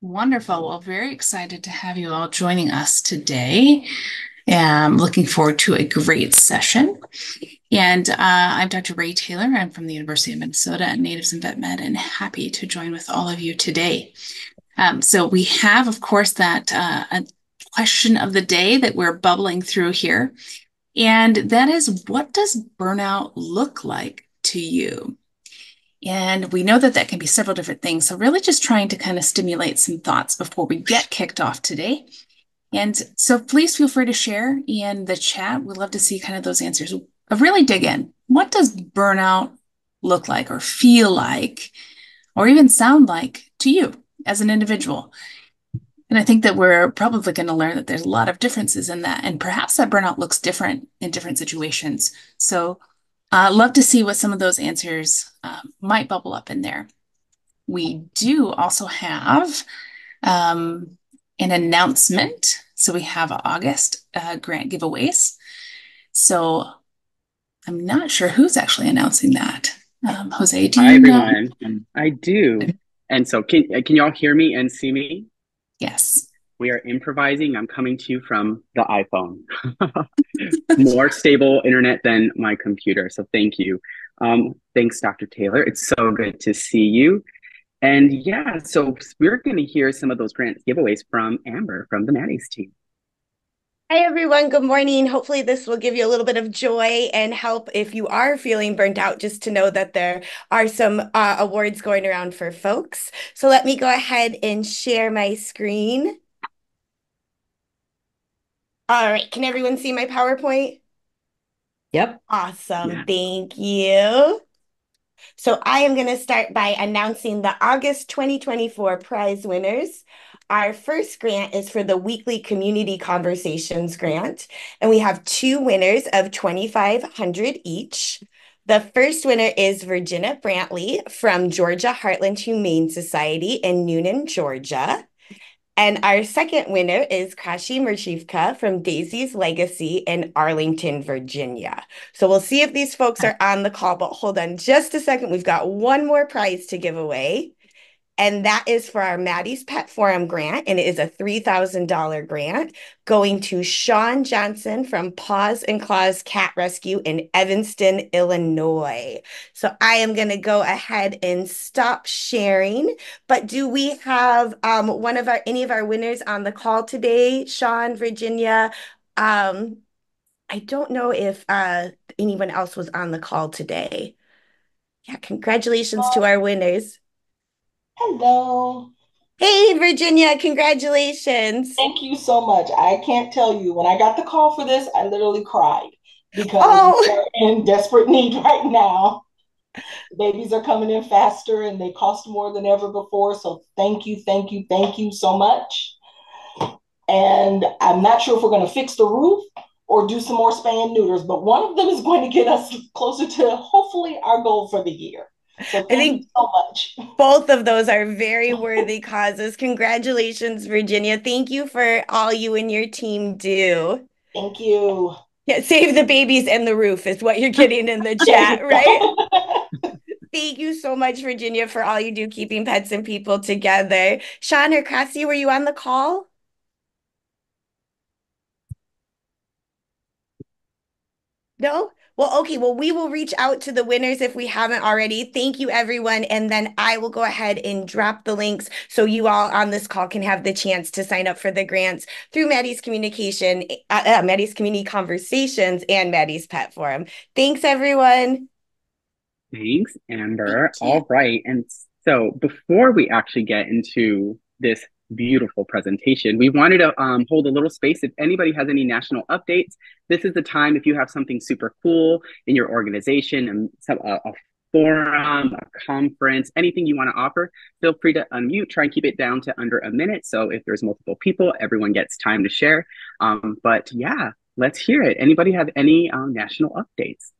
Wonderful. Well, very excited to have you all joining us today. Looking forward to a great session. I'm Dr. Ray Taylor. I'm from the University of Minnesota at Natives and Vet Med, and happy to join with all of you today. So we have, of course, that a question of the day that we're bubbling through here, and that is, what does burnout look like to you? And we know that that can be several different things. So, really just trying to kind of stimulate some thoughts before we get kicked off today. And so, please feel free to share in the chat. We'd love to see kind of those answers. Really dig in. What does burnout look like, or feel like, or even sound like to you as an individual? And I think that we're probably going to learn that there's a lot of differences in that. And perhaps that burnout looks different in different situations. So, love to see what some of those answers might bubble up in there. We do also have an announcement. So we have August grant giveaways. So I'm not sure who's actually announcing that. Jose, do Hi, you know? everyone. I do. And so can y'all hear me and see me? Yes. We are improvising. I'm coming to you from the iPhone. More stable internet than my computer. So thank you. Thanks, Dr. Taylor. It's so good to see you. And yeah, so we're going to hear some of those grant giveaways from Amber from the Maddie's team. Hi, everyone. Good morning. Hopefully, this will give you a little bit of joy and help if you are feeling burnt out, just to know that there are some awards going around for folks. So let me go ahead and share my screen. All right. Can everyone see my PowerPoint? Yep. Awesome. Yeah. Thank you. So I am going to start by announcing the August 2024 prize winners. Our first grant is for the Weekly Community Conversations grant, and we have two winners of $2,500 each. The first winner is Virginia Brantley from Georgia Heartland Humane Society in Noonan, Georgia. And our second winner is Kashi Merchivka from Daisy's Legacy in Arlington, Virginia. So we'll see if these folks are on the call, but hold on just a second. We've got one more prize to give away. And that is for our Maddie's Pet Forum grant. And it is a $3,000 grant going to Sean Johnson from Paws and Claws Cat Rescue in Evanston, Illinois. So I am going to go ahead and stop sharing. But do we have any of our winners on the call today? Sean, Virginia. I don't know if anyone else was on the call today. Yeah, congratulations to our winners. Hello. Hey, Virginia, congratulations. Thank you so much. I can't tell you, when I got the call for this, I literally cried because we Oh, are in desperate need right now. Babies are coming in faster and they cost more than ever before. So thank you, thank you, thank you so much. And I'm not sure if we're going to fix the roof or do some more spay and neuters, but one of them is going to get us closer to hopefully our goal for the year. So I thank you think so much. both of those are very worthy causes. Congratulations, Virginia. Thank you for all you and your team do. Thank you. Yeah, save the babies and the roof is what you're getting in the There chat, you right? go. Thank you so much, Virginia, for all you do keeping pets and people together. Sean or Cassie, were you on the call? No? Well, okay. Well, we will reach out to the winners if we haven't already. Thank you, everyone. And then I will go ahead and drop the links so you all on this call can have the chance to sign up for the grants through Maddie's Maddie's Community Conversations and Maddie's Pet Forum. Thanks, everyone. Thanks, Thank Amber. you. All right. And so before we actually get into this beautiful presentation, we wanted to hold a little space. If anybody has any national updates, this is the time. If you have something super cool in your organization and a forum, a conference, anything you want to offer, feel free to unmute. Try and keep it down to under a minute. So if there's multiple people, everyone gets time to share. But yeah, let's hear it. Anybody have any national updates?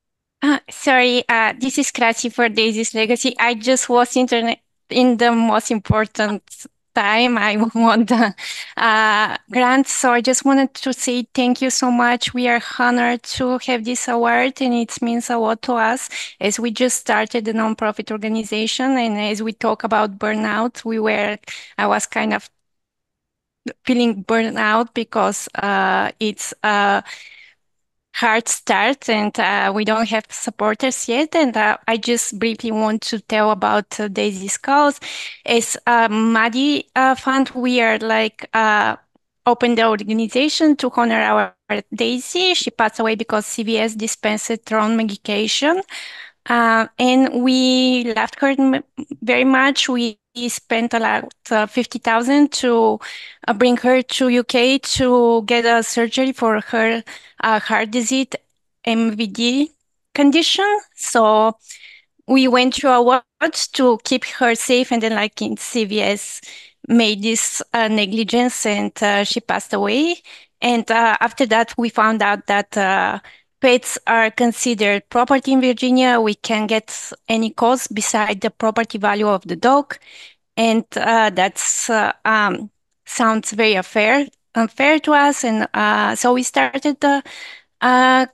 Sorry, this is Gracie for Daisy's Legacy. I just was internet in the most important time I won the grant. So I just wanted to say thank you so much. We are honored to have this award, and it means a lot to us as we just started a nonprofit organization. And as we talk about burnout, I was kind of feeling burnout because it's hard start and we don't have supporters yet. And I just briefly want to tell about Daisy's cause. As Maddie Fund, we are like open the organization to honor our Daisy. She passed away because CVS dispensed wrong medication. And we loved her very much. We spent a lot, 50,000 to bring her to UK to get a surgery for her heart disease, MVD condition. So we went through a lot to keep her safe, and then like in CVS made this negligence, and she passed away. And after that, we found out that pets are considered property in Virginia. We can get any cost beside the property value of the dog, and that's sounds very unfair to us. And so we started the uh,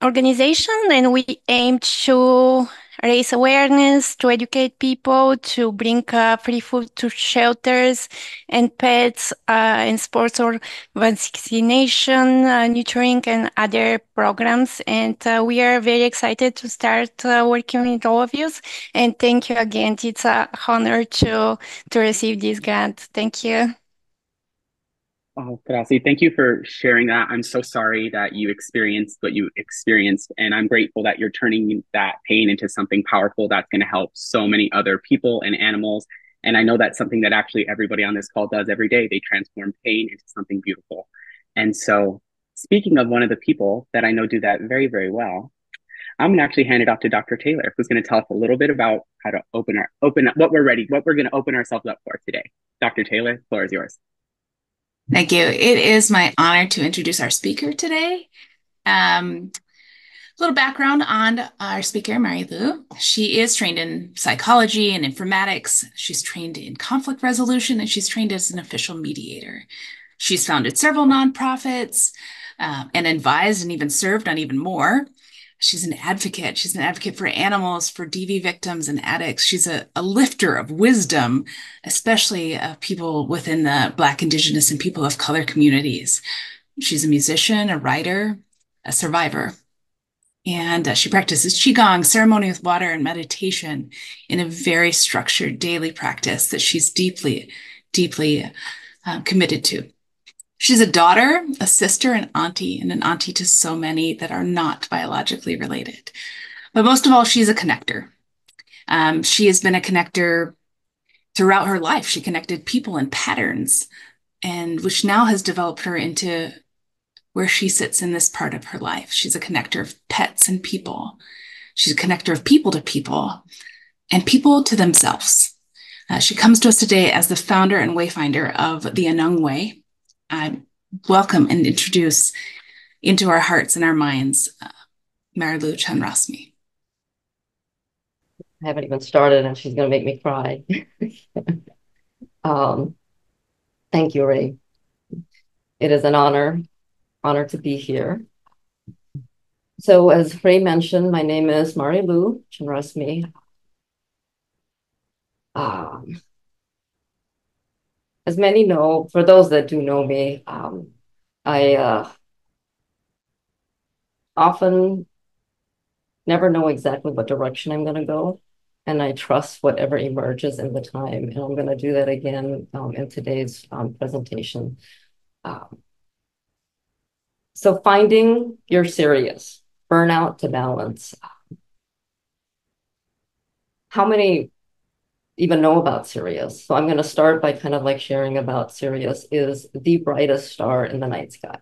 organization, and we aim to raise awareness, to educate people, to bring free food to shelters and pets, and sports or vaccination, nurturing, and other programs. And we are very excited to start working with all of you. And thank you again. It's an honor to receive this grant. Thank you. Oh, Gracie, thank you for sharing that. I'm so sorry that you experienced what you experienced, and I'm grateful that you're turning that pain into something powerful that's going to help so many other people and animals. And I know that's something that actually everybody on this call does every day. They transform pain into something beautiful. And so, speaking of one of the people that I know do that very, very well, I'm going to actually hand it off to Dr. Taylor, who's going to tell us a little bit about how to open up what we're ready, what we're going to open ourselves up for today. Dr. Taylor, the floor is yours. Thank you. It is my honor to introduce our speaker today. A little background on our speaker, Mary Lou. She is trained in psychology and informatics. She's trained in conflict resolution, and she's trained as an official mediator. She's founded several nonprofits and advised and even served on even more. She's an advocate. She's an advocate for animals, for DV victims and addicts. She's a lifter of wisdom, especially of people within the Black, Indigenous, and people of color communities. She's a musician, a writer, a survivor. And she practices Qigong, ceremony with water, and meditation in a very structured daily practice that she's deeply, deeply committed to. She's a daughter, a sister, an auntie, and an auntie to so many that are not biologically related. But most of all, she's a connector. She has been a connector throughout her life. She connected people and patterns, and which now has developed her into where she sits in this part of her life. She's a connector of pets and people. She's a connector of people to people and people to themselves. She comes to us today as the founder and wayfinder of the Anung Way. I welcome and introduce into our hearts and our minds Marilu Chanrasmi. I haven't even started and she's going to make me cry. Thank you, Ray. It is an honor to be here. So as Ray mentioned, my name is Marilu Chanrasmi. As many know, for those that do know me, I often never know exactly what direction I'm going to go, and I trust whatever emerges in the time, and I'm going to do that again in today's presentation. So finding your Sirius, burnout to balance. How many even know about Sirius? So I'm going to start by kind of like sharing about Sirius is the brightest star in the night sky.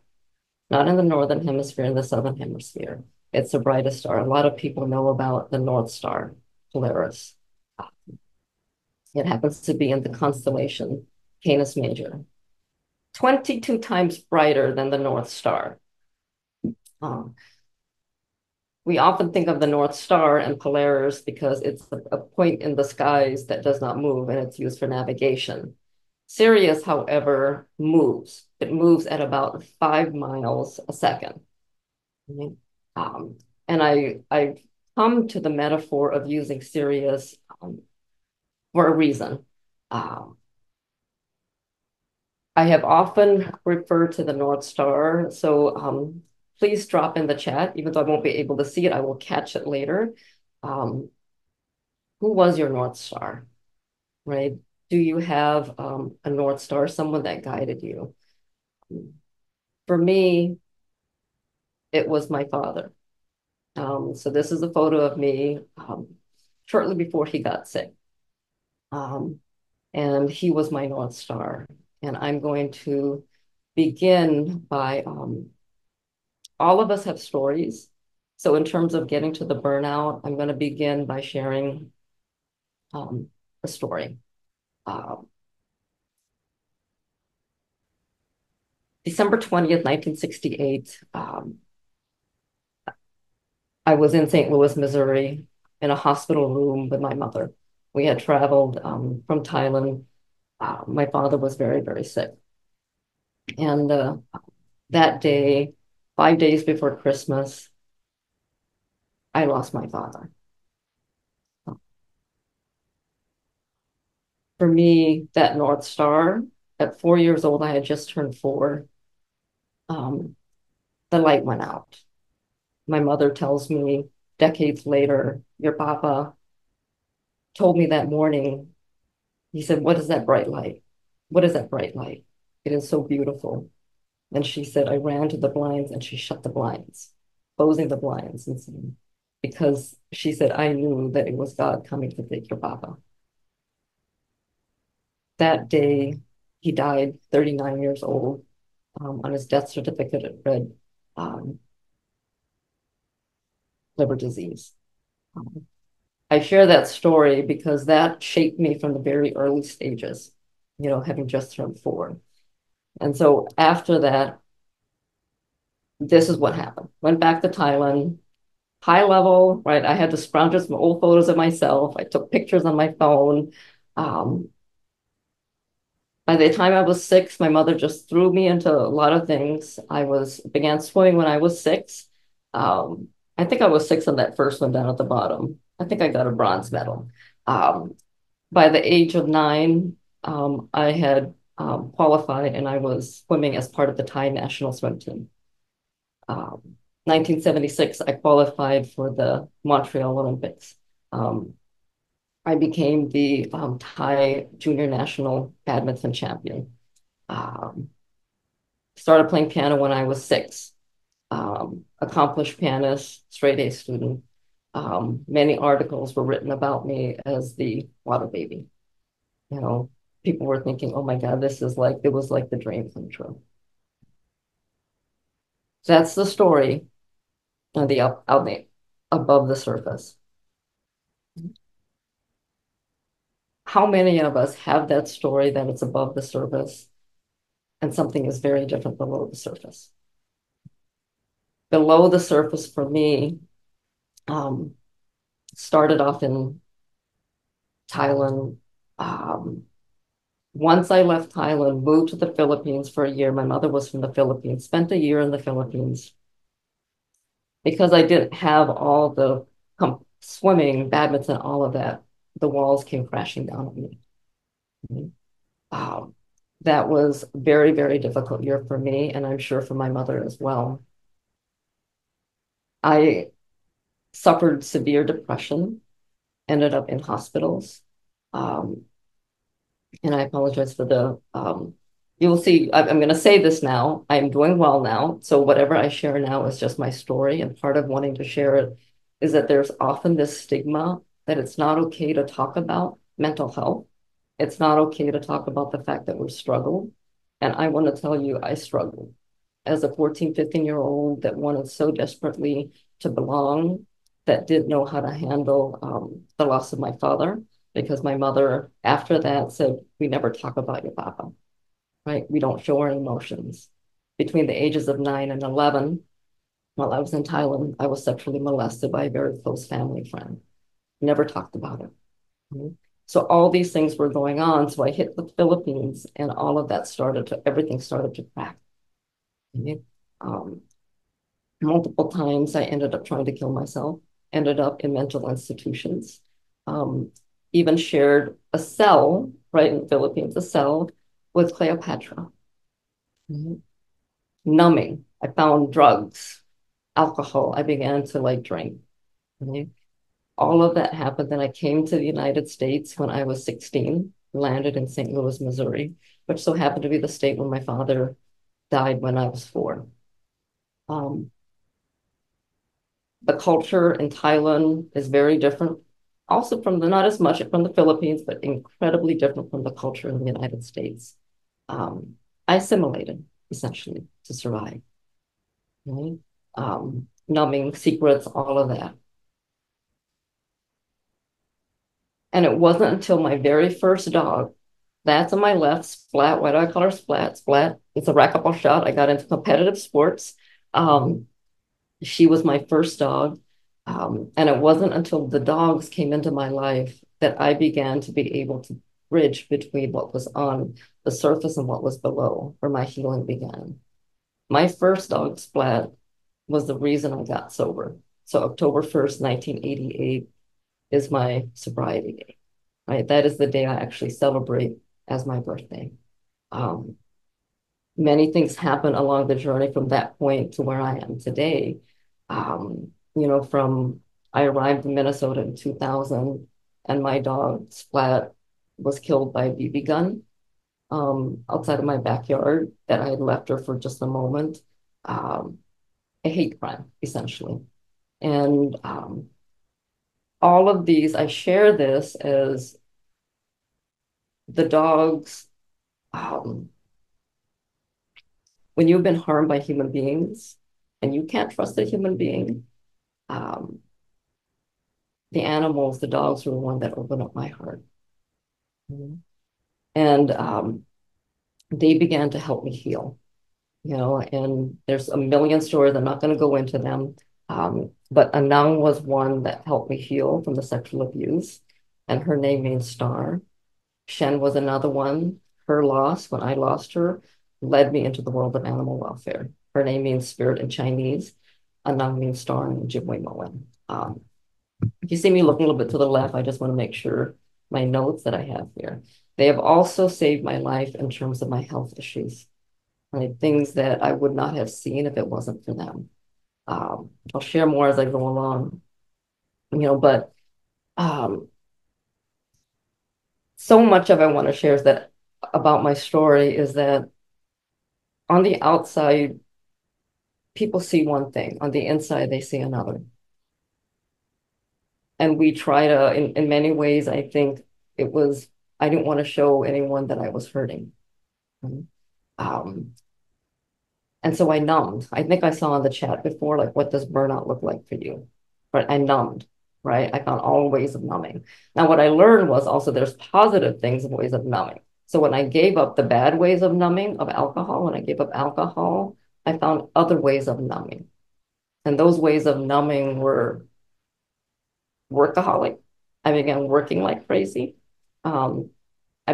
Not in the northern hemisphere, in the southern hemisphere. It's the brightest star. A lot of people know about the North Star, Polaris. It happens to be in the constellation Canis Major. 22 times brighter than the North Star. We often think of the North Star and Polaris because it's a point in the skies that does not move, and it's used for navigation. Sirius, however, moves. It moves at about 5 miles a second. Um, and I've come to the metaphor of using Sirius for a reason. Um, I have often referred to the North Star. So please drop in the chat, even though I won't be able to see it, I will catch it later. Um, who was your North Star, right? Do you have a North Star, someone that guided you? For me, it was my father. So this is a photo of me shortly before he got sick. And he was my North Star. And I'm going to begin by all of us have stories. So in terms of getting to the burnout, I'm going to begin by sharing a story. December 20th, 1968, I was in St. Louis, Missouri, in a hospital room with my mother. We had traveled from Thailand. My father was very, very sick. And that day, 5 days before Christmas, I lost my father. For me, that North Star, at 4 years old, I had just turned 4. The light went out. My mother tells me decades later, your papa told me that morning, he said, "What is that bright light? What is that bright light? It is so beautiful." And she said, I ran to the blinds and she shut the blinds, closing the blinds and saying, because she said, I knew that it was God coming to take your papa. That day, he died 39 years old. On his death certificate, it read liver disease. I share that story because that shaped me from the very early stages, having just turned 4. And so after that, this is what happened. Went back to Thailand, high level, right? I had to scrounge up some old photos of myself. I took pictures on my phone. By the time I was 6, my mother just threw me into a lot of things. Began swimming when I was 6. I think I was 6 on that first one down at the bottom. I think I got a bronze medal. By the age of 9, I had qualified and I was swimming as part of the Thai national swim team. 1976, I qualified for the Montreal Olympics. I became the Thai junior national badminton champion. Started playing piano when I was 6. Accomplished pianist, straight A student. Many articles were written about me as the water baby. People were thinking, oh my God, it was like the dream come true. So that's the story on the above the surface. How many of us have that story that it's above the surface and something is very different below the surface? Below the surface for me, started off in Thailand. Once I left Thailand, moved to the Philippines for a year. My mother was from the Philippines, spent a year in the Philippines. Because I didn't have all the swimming, badminton, all of that, the walls came crashing down on me. That was a very, very difficult year for me, and I'm sure for my mother as well. I suffered severe depression, ended up in hospitals. And I apologize for you will see, I'm going to say this now. I'm doing well now. So whatever I share now is just my story. And part of wanting to share it is that there's often this stigma that it's not okay to talk about mental health. It's not okay to talk about the fact that we struggle. And I want to tell you, I struggled as a 14, 15-year-old that wanted so desperately to belong, that didn't know how to handle the loss of my father, because my mother, after that, said, we never talk about your papa, right? We don't show our emotions. Between the ages of 9 and 11, while I was in Thailand, I was sexually molested by a very close family friend. Never talked about it. So all these things were going on. So I hit the Philippines and all of that everything started to crack. Okay? Multiple times I ended up trying to kill myself, ended up in mental institutions, even shared a cell, right, in the Philippines, a cell with Cleopatra. Numbing. I found drugs, alcohol. I began to like drink. Okay? All of that happened. Then I came to the United States when I was 16, landed in St. Louis, Missouri, which so happened to be the state where my father died when I was 4. The culture in Thailand is very different, also not as much from the Philippines, but incredibly different from the culture in the United States. I assimilated essentially to survive. Right? Numbing secrets, all of that. And it wasn't until my very first dog, that's on my left, Splat. Why do I call her Splat? Splat, it's a racquetball shot. I got into competitive sports. She was my first dog. And it wasn't until the dogs came into my life that I began to be able to bridge between what was on the surface and what was below, where my healing began. My first dog, Splat, was the reason I got sober. So October 1st, 1988 is my sobriety day, right? That is the day I actually celebrate as my birthday. Many things happen along the journey from that point to where I am today. From I arrived in Minnesota in 2000 and my dog Splat was killed by a BB gun outside of my backyard that I had left her for just a moment. A hate crime, essentially. And all of these, I share this as the dogs, when you've been harmed by human beings and you can't trust a human being, the animals, the dogs were the one that opened up my heart. And they began to help me heal, and there's a million stories. I'm not going to go into them. But Anang was one that helped me heal from the sexual abuse, and her name means star. Shen was another one. Her loss, when I lost her, led me into the world of animal welfare. Her name means spirit in Chinese. Anang means star in Ojibwe Moen. If you see me looking a little bit to the left, I just want to make sure my notes that I have here. They have also saved my life in terms of my health issues, right? Things that I would not have seen if it wasn't for them. I'll share more as I go along, but so much of I want to share is that about my story is that on the outside, people see one thing. On the inside, they see another. And we try to, in many ways, I think I didn't want to show anyone that I was hurting. And so I numbed. I think I saw in the chat before, like, what does burnout look like for you? But I numbed, right? I found all ways of numbing. Now, what I learned was also there's positive things and ways of numbing. So when I gave up the bad ways of numbing of alcohol, when I gave up alcohol, I found other ways of numbing. And those ways of numbing were workaholic. I began working like crazy. I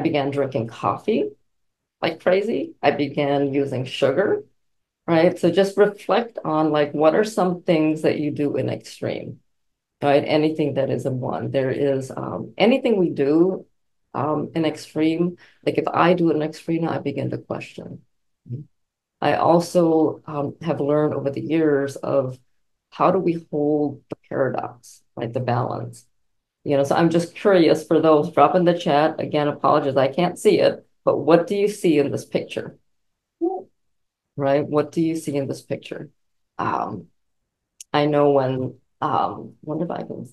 began drinking coffee like crazy. I began using sugar, right? So just reflect on like, what are some things that you do in extreme, right? Anything that is in one. There is anything we do in extreme. Like if I do an extreme, I begin to question. I also have learned over the years of how do we hold the paradox, like the balance. So I'm just curious for those, drop in the chat. Again, apologies, I can't see it, but what do you see in this picture? Right? What do you see in this picture? I know wonder if I can,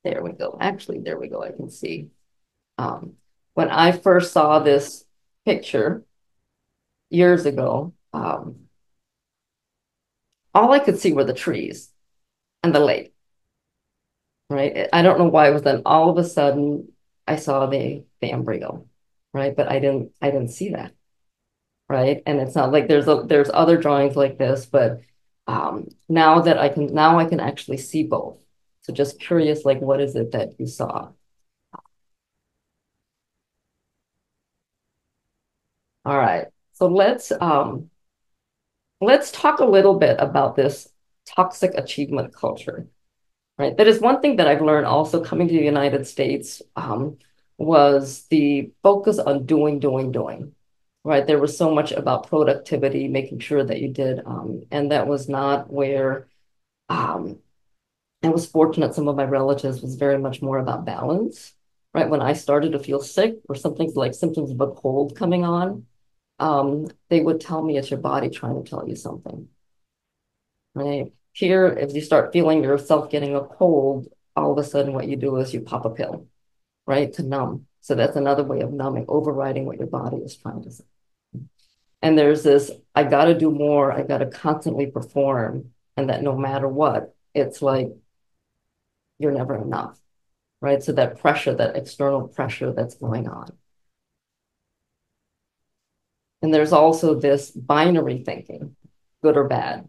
there we go. Actually, there we go. I can see. When I first saw this picture years ago, all I could see were the trees and the lake. Right? I don't know why it was then all of a sudden I saw the embryo, right? But I didn't see that, right? And it's not like there's other drawings like this, but now I can actually see both. So just curious, like what is it that you saw? All right. So let's talk a little bit about this toxic achievement culture, right? That is one thing that I've learned also coming to the United States, was the focus on doing, doing, doing, right? There was so much about productivity, making sure that you did, and that was not where um, I was fortunate. Some of my relatives was very much more about balance, right? When I started to feel sick or something like symptoms of a cold coming on, they would tell me it's your body trying to tell you something, right? Here, if you start feeling yourself getting a cold, all of a sudden what you do is you pop a pill, right? To numb. So that's another way of numbing, overriding what your body is trying to say. And there's this, I got to do more, I got to constantly perform, and that no matter what, it's like you're never enough, right? So that pressure, that external pressure that's going on. And there's also this binary thinking, good or bad,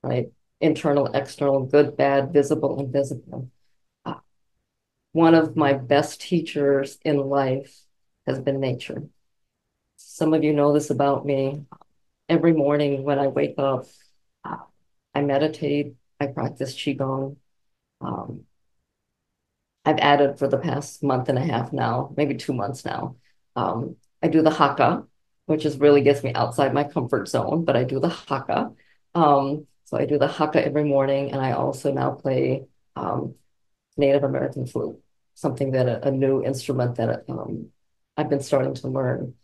right? Internal, external, good, bad, visible, invisible. One of my best teachers in life has been nature. Some of you know this about me. Every morning when I wake up, uh, I meditate, I practice Qigong. Um, I've added for the past month and a half now, maybe 2 months now. I do the haka, which is really gets me outside my comfort zone, but I do the haka. So I do the haka every morning, and I also now play Native American flute, something that a new instrument that I've been starting to learn.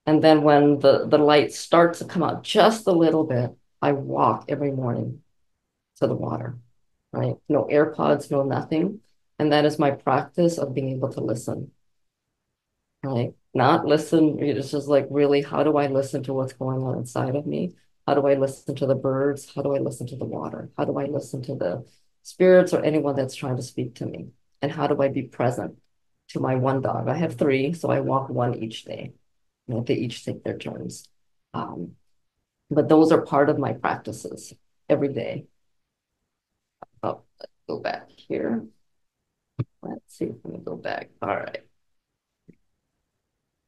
And then when the light starts to come out just a little bit, I walk every morning to the water, right? No AirPods, no nothing. And that is my practice of being able to listen, right? Not listen, it's just like, really, how do I listen to what's going on inside of me? How do I listen to the birds? How do I listen to the water? How do I listen to the spirits or anyone that's trying to speak to me? And how do I be present to my one dog? I have three, so I walk one each day. You know, they each take their turns. Um, but those are part of my practices every day. Oh, let's go back here. Let's see if we can go back. All right.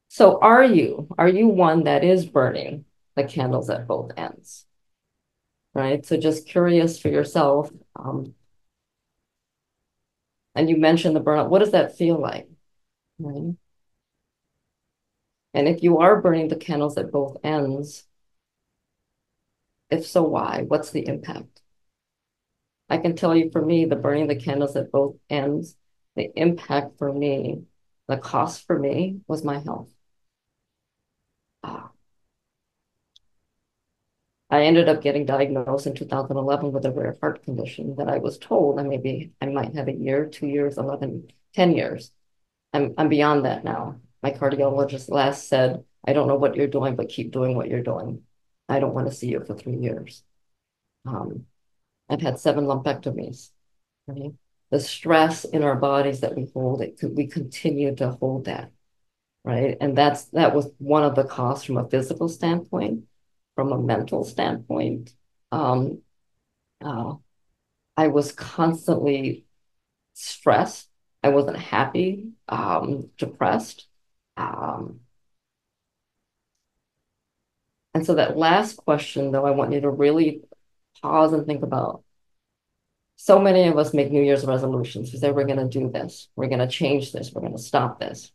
So are you one that is burning the candles at both ends? Right. So just curious for yourself. And you mentioned the burnout. What does that feel like? Right. And if you are burning the candles at both ends, if so, why? What's the impact? I can tell you for me, the burning the candles at both ends, the impact for me, the cost for me was my health. I ended up getting diagnosed in 2011 with a rare heart condition that I was told I might have a year, 2 years, 11, 10 years. I'm beyond that now. My cardiologist last said, I don't know what you're doing, but keep doing what you're doing. I don't want to see you for 3 years. I've had 7 lumpectomies. Right? The stress in our bodies that we hold, we continue to hold that, right? And that was one of the costs from a physical standpoint, from a mental standpoint. Um, uh, I was constantly stressed. I wasn't happy, depressed. Um, and so that last question, though, I want you to really pause and think about. So many of us make New Year's resolutions. We say, we're going to do this. We're going to change this. We're going to stop this.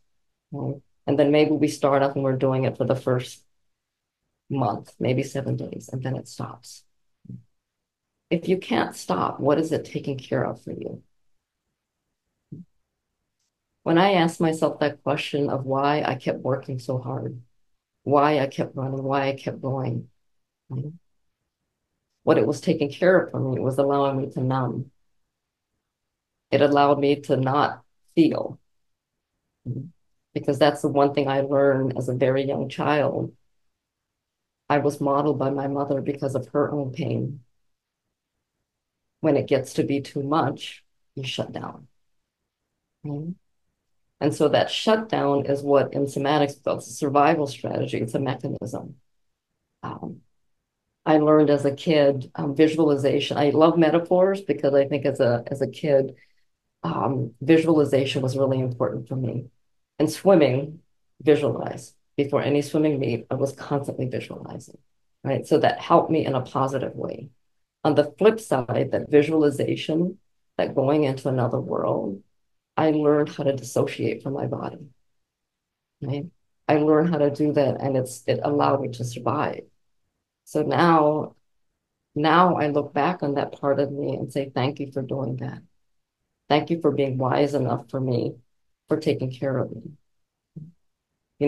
Right? And then maybe we start off and we're doing it for the first month, maybe 7 days, and then it stops. If you can't stop, what is it taking care of for you? When I asked myself that question of why I kept working so hard, why I kept running, why I kept going, right? What it was taking care of for me, it was allowing me to numb. It allowed me to not feel. Because that's the one thing I learned as a very young child. I was modeled by my mother because of her own pain. When it gets to be too much, you shut down. Right? And so that shutdown is what in somatics, it's a survival strategy. It's a mechanism. I learned as a kid visualization. I love metaphors because I think as a kid, visualization was really important for me. And swimming, visualize. before any swimming meet, I was constantly visualizing, right? So that helped me in a positive way. On the flip side, that visualization, that going into another world, I learned how to dissociate from my body, right? I learned how to do that, and it allowed me to survive. So now I look back on that part of me and say, thank you for doing that. Thank you for being wise enough for me, for taking care of me.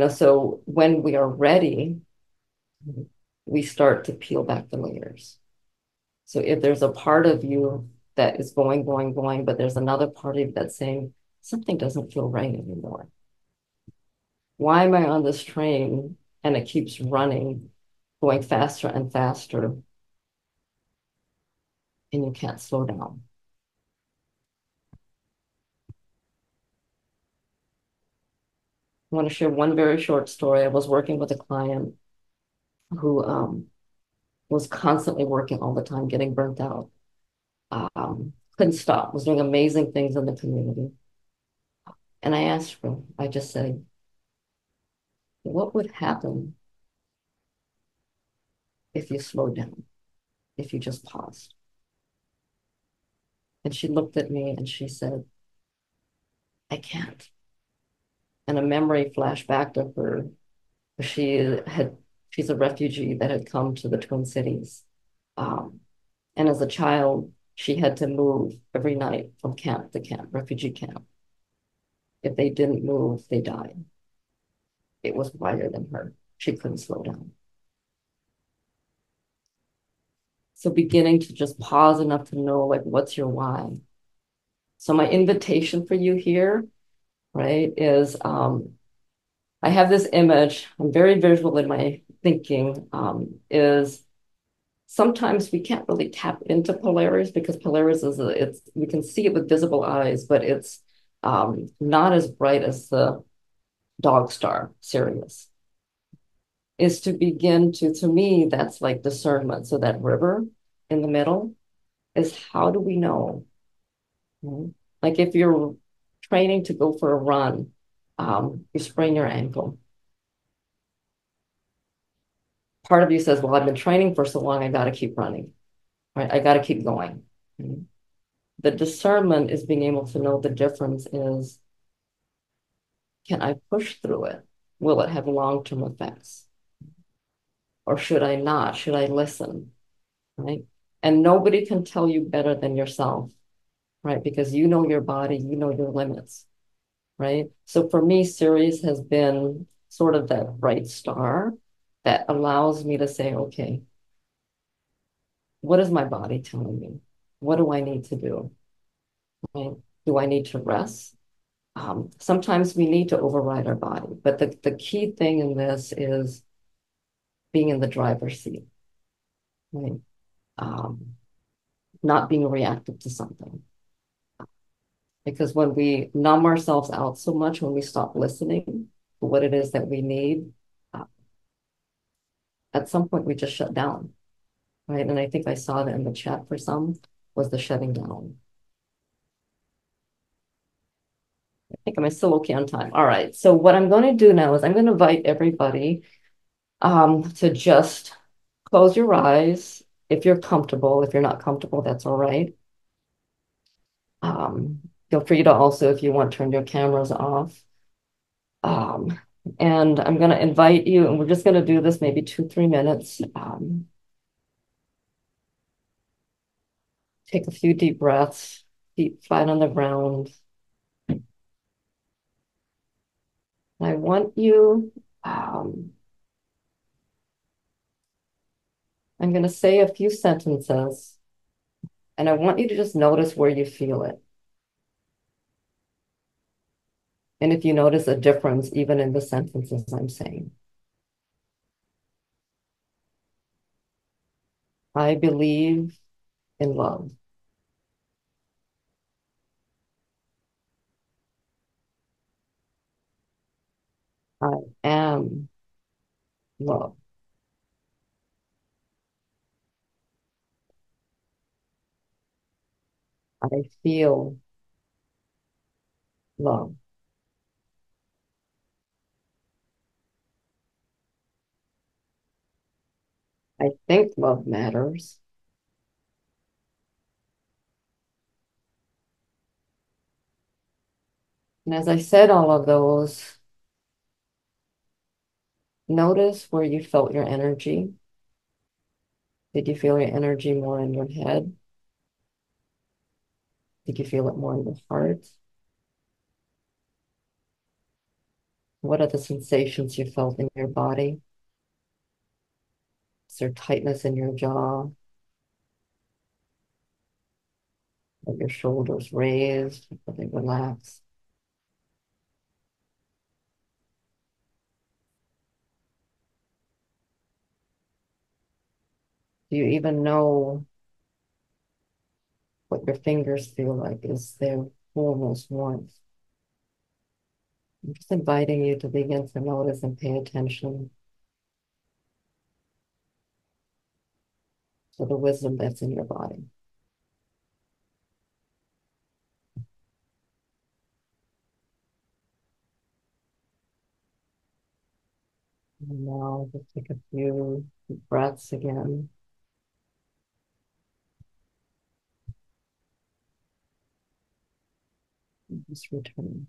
So when we are ready, we start to peel back the layers. So if there's a part of you that is going, but there's another part of you that's saying, something doesn't feel right anymore. Why am I on this train and it keeps running, going faster and faster, and you can't slow down? I want to share one very short story. I was working with a client who was constantly working all the time, getting burnt out. Couldn't stop, was doing amazing things in the community. And I asked her, I just said, what would happen if you slowed down, if you just paused? And she looked at me and she said, I can't. And a memory flashed back to her. She's a refugee that had come to the Twin Cities. And as a child, she had to move every night from camp to camp, refugee camp. If they didn't move, they died. It was wired in her. She couldn't slow down. So beginning to just pause enough to know, like, what's your why? So my invitation for you here, right, is I have this image, I'm very visual in my thinking, is sometimes we can't really tap into Polaris because Polaris we can see it with visible eyes, but it's not as bright as the dog star, Sirius. Is to begin to me, that's like discernment. So that river in the middle is, how do we know? Mhm. Like if you're training to go for a run, you sprain your ankle. Part of you says, well, I've been training for so long, I got to keep running, right? I got to keep going. Mhm. The discernment is being able to know the difference is, can I push through it? Will it have long-term effects? Or should I not? Should I listen? Right? And nobody can tell you better than yourself, right? Because you know your body, you know your limits, right? So for me, Sirius has been sort of that bright star that allows me to say, okay, what is my body telling me? What do I need to do? Right? Do I need to rest? Sometimes we need to override our body, but the key thing in this is being in the driver's seat, right? Um, Not being reactive to something. Because when we numb ourselves out so much, when we stop listening to what it is that we need, uh, at some point we just shut down, right? And I think I saw that in the chat for some, was the shutting down. I think I'm still okay on time. All right. So what I'm going to do now is I'm going to invite everybody to just close your eyes if you're comfortable. If you're not comfortable, that's all right. Feel free to also, if you want, turn your cameras off. Um, and I'm going to invite you, and we're just going to do this maybe 2-3 minutes. Take a few deep breaths, feet flat on the ground. I want you, I'm going to say a few sentences, and I want you to just notice where you feel it. And if you notice a difference, even in the sentences I'm saying. I believe in love. I am love. I feel love. I think love matters. And as I said all of those, notice where you felt your energy. Did you feel your energy more in your head? Did you feel it more in your heart? What are the sensations you felt in your body? Is there tightness in your jaw? Are your shoulders raised? Are they relaxed? Do you even know what your fingers feel like? Is there coolness, warmth? I'm just inviting you to begin to notice and pay attention to the wisdom that's in your body. And now just take a few deep breaths again. And just return.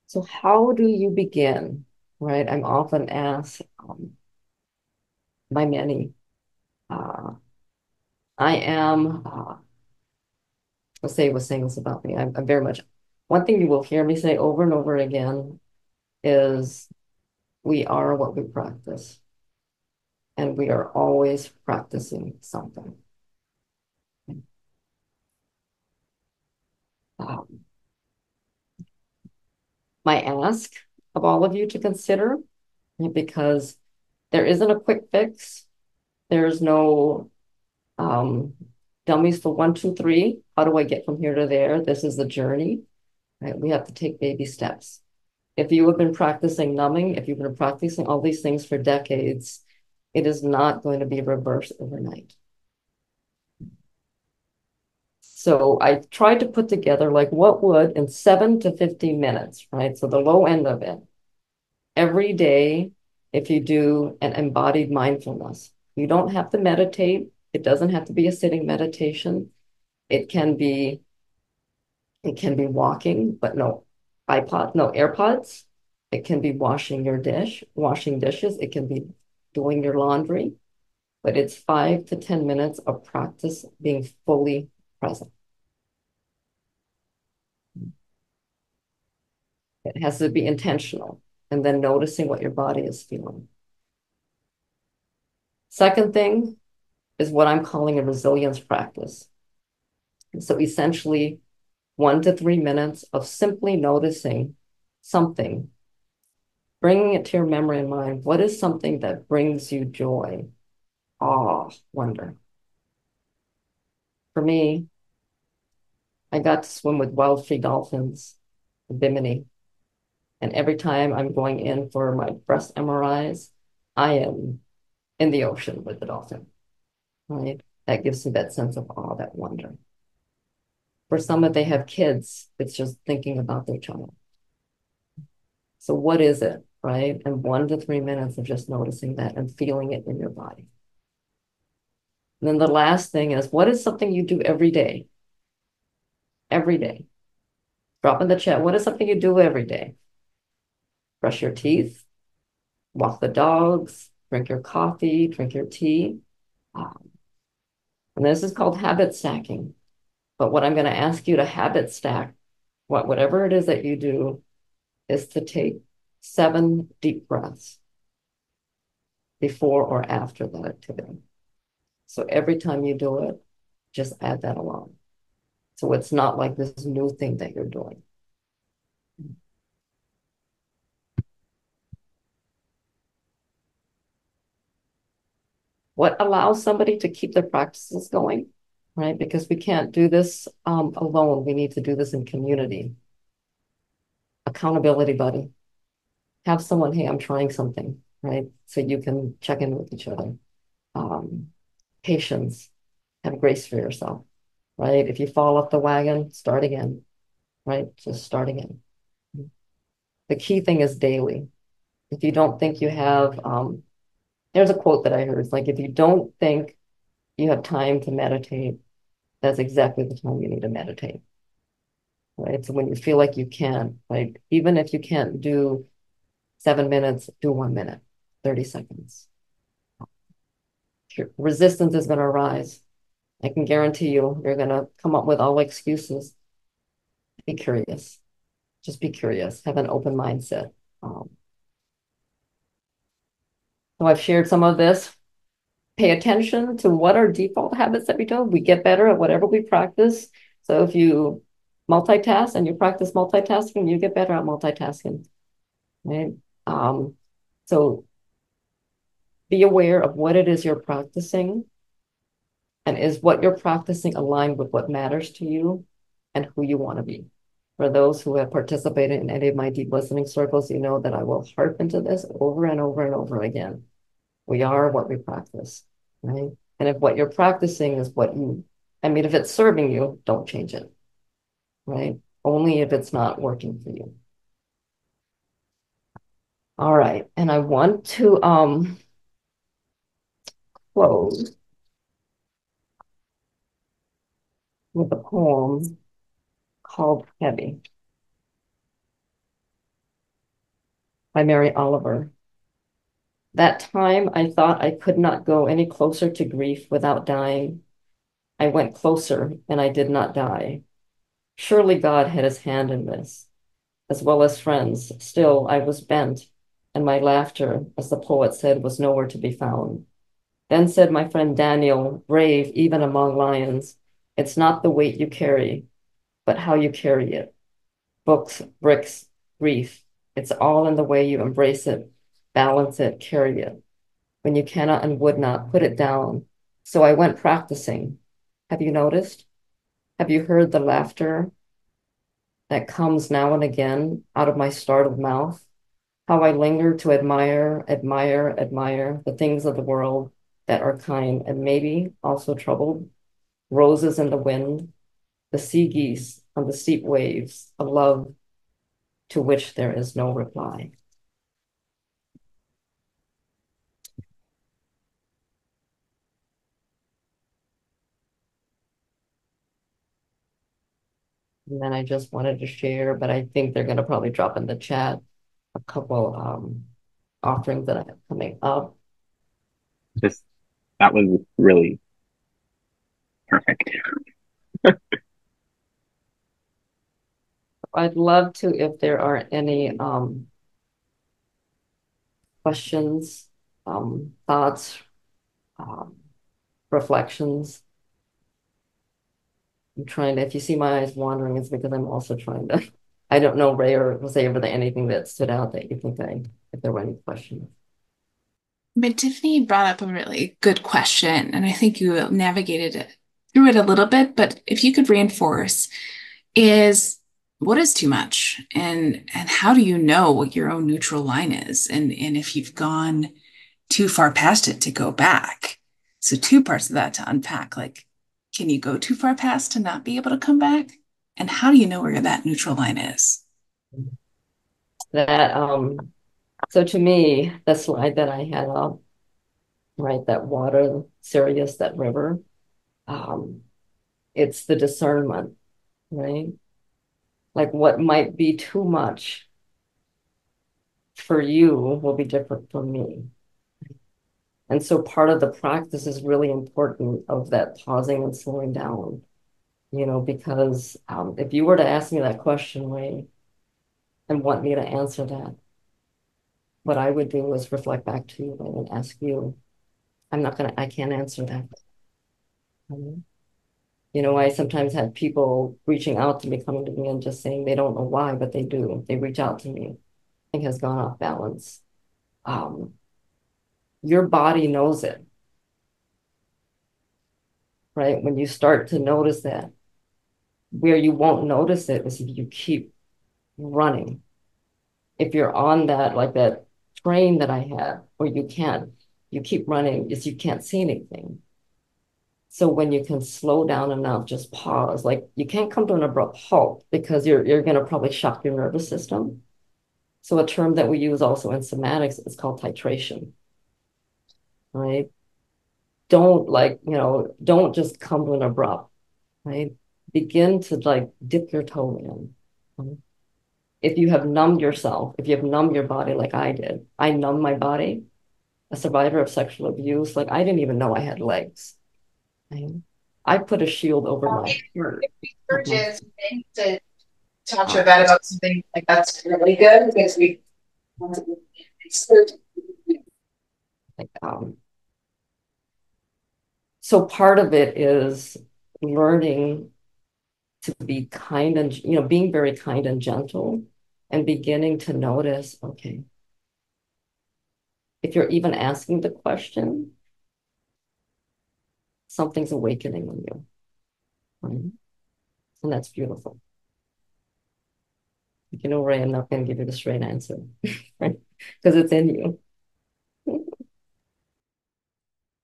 So how do you begin? Right? I'm often asked by many, uh, I am, let's say was saying this about me. I'm very much, one thing you will hear me say over and over again is we are what we practice. And we are always practicing something. Um, my ask of all of you to consider, because there isn't a quick fix. There's no dummies for 1, 2, 3. How do I get from here to there? This is the journey, right? We have to take baby steps. If you have been practicing numbing, if you've been practicing all these things for decades, it is not going to be reversed overnight. So I tried to put together like what would in 7 to 15 minutes, right? So the low end of it. Every day, if you do an embodied mindfulness, you don't have to meditate. It doesn't have to be a sitting meditation. It can be walking, but no iPod, no AirPods. It can be washing dishes. It can be doing your laundry, but it's 5 to 10 minutes of practice being fully present. It has to be intentional and then noticing what your body is feeling. Second thing is what I'm calling a resilience practice. So essentially 1 to 3 minutes of simply noticing something, bringing it to your memory and mind. What is something that brings you joy, awe, wonder? For me, I got to swim with wild free dolphins in Bimini. And every time I'm going in for my breast MRIs, I am in the ocean with the dolphin, right? That gives me that sense of awe, that wonder. For some, if they have kids, it's just thinking about their child. So what is it, right? And 1 to 3 minutes of just noticing that and feeling it in your body. And then the last thing is, what is something you do every day? Every day. Drop in the chat. What is something you do every day? Brush your teeth, walk the dogs, drink your coffee, drink your tea. And this is called habit stacking. But what I'm going to ask you to habit stack, whatever it is that you do, is to take 7 deep breaths before or after that activity. So every time you do it, just add that along. So it's not like this new thing that you're doing. What allows somebody to keep their practices going, right? Because we can't do this alone. We need to do this in community. Accountability buddy. Have someone, hey, I'm trying something, right? So you can check in with each other. Patience. Have grace for yourself. right? If you fall off the wagon, start again, right? Just start again. The key thing is daily. If you don't think you have, there's a quote that I heard. It's like, if you don't think you have time to meditate, that's exactly the time you need to meditate, right? So when you feel like you can't, like, even if you can't do 7 minutes, do 1 minute, 30 seconds. Your resistance is going to arise. I can guarantee you're going to come up with all excuses. Be curious. Just be curious. Have an open mindset. So I've shared some of this. Pay attention to what are default habits that we do. We get better at whatever we practice. So if you multitask and you practice multitasking, you get better at multitasking, right? So be aware of what it is you're practicing, and is what you're practicing aligned with what matters to you and who you want to be. For those who have participated in any of my deep listening circles, you know that I will harp into this over and over and over again. We are what we practice, right? And if what you're practicing is if it's serving you, don't change it, right? Only if it's not working for you. All right, and I want to close with a poem called Heavy by Mary Oliver. That time I thought I could not go any closer to grief without dying. I went closer and I did not die. Surely God had his hand in this, as well as friends. Still, I was bent, and my laughter, as the poet said, was nowhere to be found. Then said my friend Daniel, brave even among lions, it's not the weight you carry, but how you carry it. Books, bricks, grief, it's all in the way you embrace it, balance it, carry it. When you cannot and would not, put it down. So I went practicing. Have you noticed? Have you heard the laughter that comes now and again out of my startled mouth? How I linger to admire, admire, admire the things of the world that are kind and maybe also troubled. Roses in the wind, the sea geese on the steep waves of love to which there is no reply. And then I just wanted to share, but I think they're going to probably drop in the chat a couple offerings that I have coming up. That was really perfect. I'd love to, if there are any questions, thoughts, reflections. I'm trying to, if you see my eyes wandering, it's because I'm also trying to, I don't know, Ray or Jose, if there anything that stood out that you think if there were any questions. But Tiffany brought up a really good question, and I think you navigated through it a little bit. But if you could reinforce, is what is too much, and how do you know what your own neutral line is, and if you've gone too far past it to go back? So two parts of that to unpack. Like, can you go too far past to not be able to come back? And how do you know where that neutral line is? That so to me, the slide that I had up, right, that water, Sirius, that river, it's the discernment, right? Like what might be too much for you will be different from me. And so part of the practice is really important, of that pausing and slowing down, because if you were to ask me that question, Ray, and want me to answer that, what I would do is reflect back to you and ask you, I can't answer that. I sometimes have people reaching out to me, coming to me and just saying they don't know why, but they do. They reach out to me. I think has gone off balance. Your body knows it, right? When you start to notice that, where you won't notice it is if you keep running. If you're on that, like that train that I had, where you keep running, is you can't see anything. So when you can slow down enough, just pause. Like you can't come to an abrupt halt because you're gonna probably shock your nervous system. So a term that we use also in somatics is called titration, right? Don't don't just come to an abrupt, right? Begin to like dip your toe in. Right? If you have numbed yourself, if you have numbed your body like I did, I numbed my body, a survivor of sexual abuse, like I didn't even know I had legs. Right? I put a shield over my heart. Encourages me to talk to your vet about something like that's really good because we Like, so part of it is learning to be kind and, being very kind and gentle and beginning to notice, okay, if you're even asking the question, something's awakening in you, right? And that's beautiful. Ray, I'm not going to give you the straight answer, right? Because it's in you.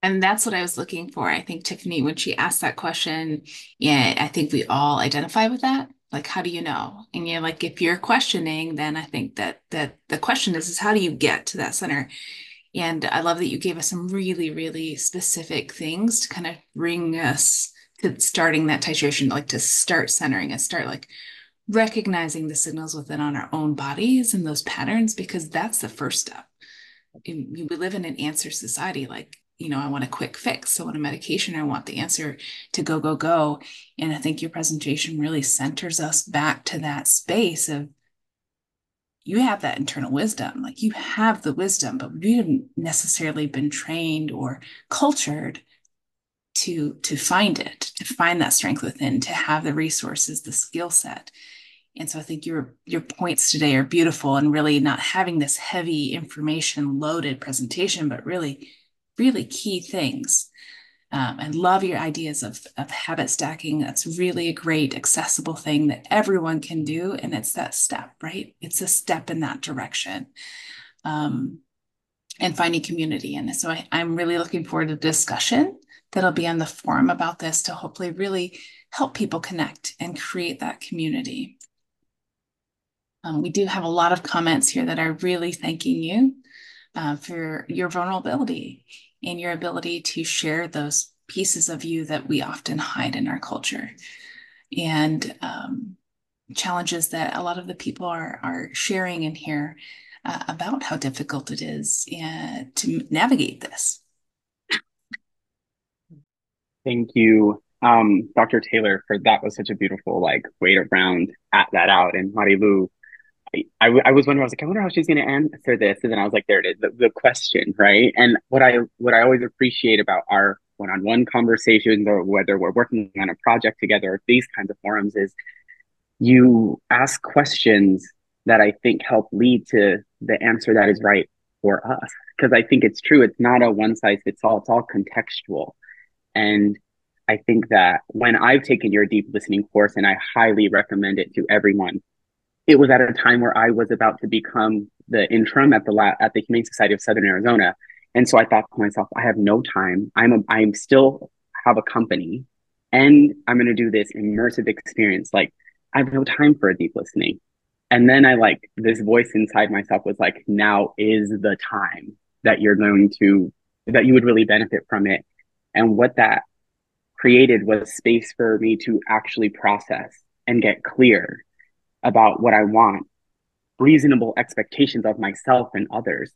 And that's what I was looking for. I think Tiffany, when she asked that question, yeah, I think we all identify with that. Like, how do you know? And you're like, if you're questioning, then I think that the question is how do you get to that center? And I love that you gave us some really, really specific things to kind of bring us to starting that titration, like to start centering us, start like recognizing the signals within on our own bodies and those patterns, because that's the first step. We live in an answer society. Like, I want a quick fix. I want a medication. I want the answer to go, go, go. And I think your presentation really centers us back to that space of you have that internal wisdom. Like you have the wisdom, but we haven't necessarily been trained or cultured to find it, to find that strength within, to have the resources, the skill set. And so I think your points today are beautiful, and really not having this heavy information loaded presentation, but really, really key things. And love your ideas of habit stacking. That's really a great accessible thing that everyone can do. And it's that step, right? It's a step in that direction. And finding community. And so I'm really looking forward to the discussion that'll be on the forum about this to hopefully really help people connect and create that community. We do have a lot of comments here that are really thanking you for your vulnerability and your ability to share those pieces of you that we often hide in our culture, and challenges that a lot of the people are sharing in here about how difficult it is to navigate this. Thank you, Dr. Taylor, for that was such a beautiful way to round at that out. And Marilu, I was wondering, I was like, I wonder how she's going to answer this. And then I was like, there it is, the question, right? And what I always appreciate about our one-on-one conversations, or whether we're working on a project together, or these kinds of forums, is you ask questions that I think help lead to the answer that is right for us. Because I think it's true. It's not a one size fits all. It's all contextual. And I think that when I've taken your deep listening course, and I highly recommend it to everyone, it was at a time where I was about to become the interim at the Humane Society of Southern Arizona. And so I thought to myself, I have no time. I'm still have a company, and I'm going to do this immersive experience. Like, I have no time for a deep listening. And then this voice inside myself was like, now is the time that that you would really benefit from it. And what that created was space for me to actually process and get clear about what I want, reasonable expectations of myself and others,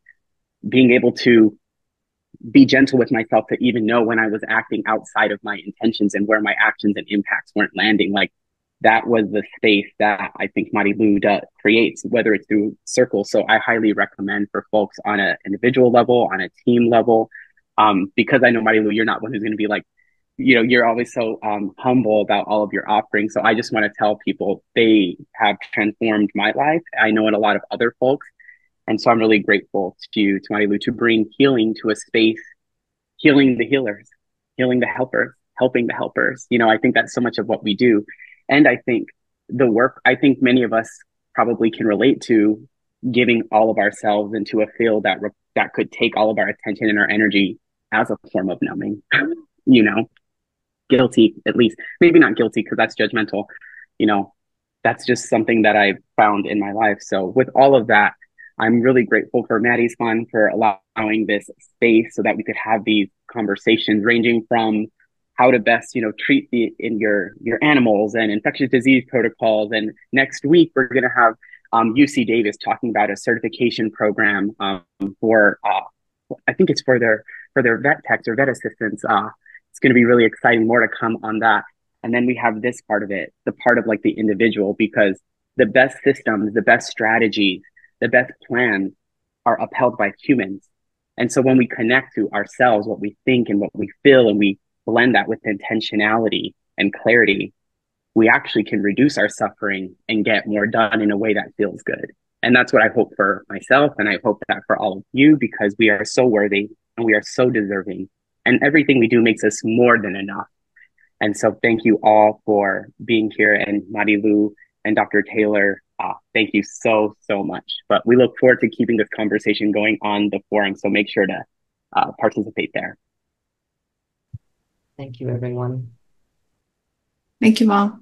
being able to be gentle with myself to even know when I was acting outside of my intentions and where my actions and impacts weren't landing. Like, that was the space that I think Marilu creates, whether it's through circles. So I highly recommend for folks on an individual level, on a team level, because I know, Marilu, you're not one who's going to be like, you're always so humble about all of your offerings. So I just want to tell people they have transformed my life. I know in a lot of other folks. And so I'm really grateful to Marilu to bring healing to a space, healing the healers, healing the helpers, helping the helpers. I think that's so much of what we do. And I think I think many of us probably can relate to giving all of ourselves into a field that could take all of our attention and our energy as a form of numbing, you know? guilty, at least. Maybe not guilty because that's judgmental. You know, that's just something that I found in my life. So with all of that, I'm really grateful for Maddie's Fund for allowing this space so that we could have these conversations ranging from how to best, treat your animals and infectious disease protocols. And next week, we're going to have UC Davis talking about a certification program for, I think it's for their vet techs or vet assistants. It's going to be really exciting. More to come on that. And then we have this part of it, the part of like the individual, because the best systems, the best strategies, the best plans are upheld by humans. And so when we connect to ourselves, what we think and what we feel, and we blend that with intentionality and clarity, we actually can reduce our suffering and get more done in a way that feels good. And that's what I hope for myself. And I hope that for all of you, because we are so worthy and we are so deserving. And everything we do makes us more than enough. And so thank you all for being here. And Marilu and Dr. Taylor, thank you so, so much. But we look forward to keeping this conversation going on the forum. So make sure to participate there. Thank you, everyone. Thank you all.